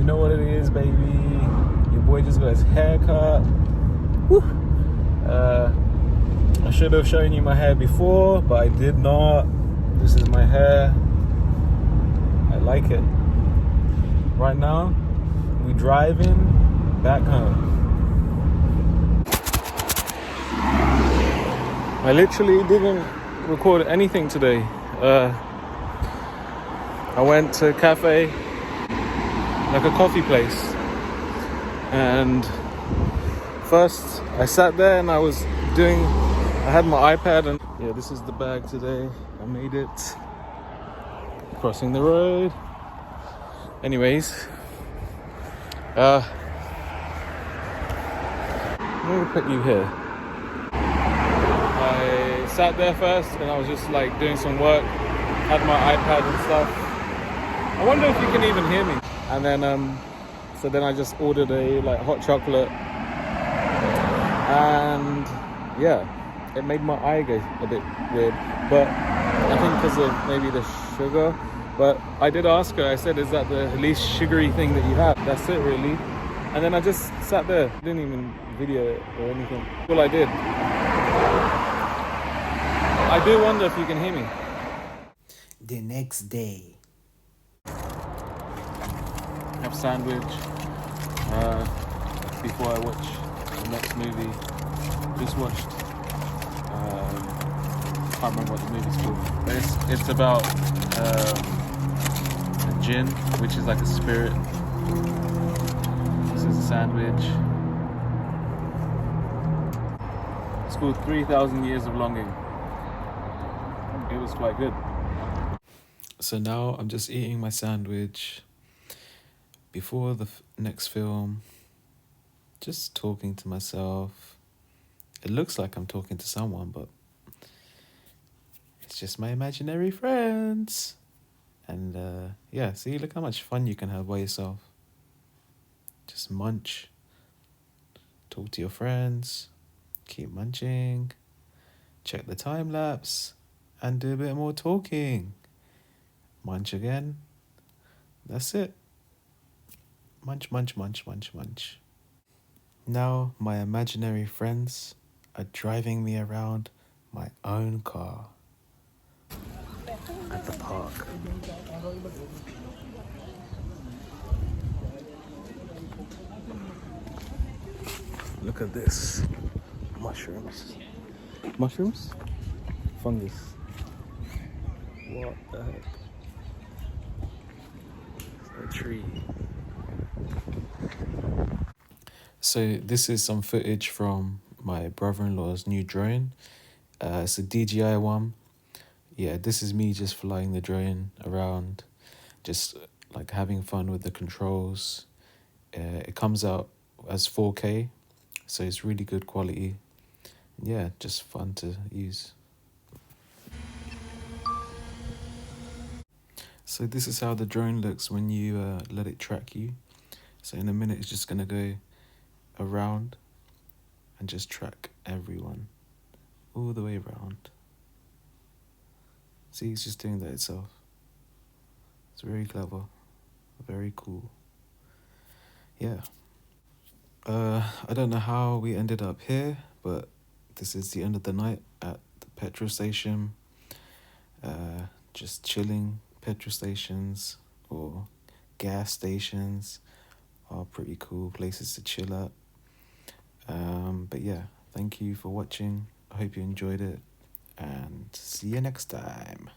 know what it is, baby. Your boy just got his haircut. Woo. I should have shown you my hair before, but I did not. This is my hair. I like it. Right now, we driving back home. I literally didn't record anything today. I went to a cafe, like a coffee place, and first I sat there and I had my iPad, and yeah, this is the bag today. I made it. Crossing the road. Anyways, let me put you here. I sat there first and I was just like doing some work, had my iPad and stuff. I wonder if you can even hear me. And then so then I just ordered a like hot chocolate, and yeah, it made my eye go a bit weird, but I think because of maybe the sugar. But I did ask her, I said, is that the least sugary thing that you have? That's it, really. And then I just sat there, didn't even video it or anything. All I did. I do wonder if you can hear me. The next day. Have sandwich before I watch the next movie. Just watched. Can't remember what the movie's called. But it's about a gin, which is like a spirit. This is a sandwich. It's called 3,000 Years of Longing. It was quite good. So now I'm just eating my sandwich before the next film, just talking to myself. It looks like I'm talking to someone, but it's just my imaginary friends. And yeah, see, look how much fun you can have by yourself. Just munch, talk to your friends, keep munching, check the time lapse, and do a bit more talking. Munch again. That's it. Munch, munch, munch, munch, munch. Now my imaginary friends are driving me around my own car at the park. Look at this. Mushrooms. Mushrooms? Fungus. What the heck? A tree. So this is some footage from my brother-in-law's new drone. It's a DJI one. Yeah, this is me just flying the drone around, just like having fun with the controls. It comes out as 4K, so it's really good quality. Yeah, just fun to use. So this is how the drone looks when you let it track you. So in a minute it's just gonna go around and just track everyone all the way around. See, it's just doing that itself. It's very clever, very cool. Yeah. I don't know how we ended up here, but this is the end of the night at the petrol station. Just chilling. Petrol stations or gas stations are pretty cool places to chill at. But yeah, thank you for watching. I hope you enjoyed it, and see you next time.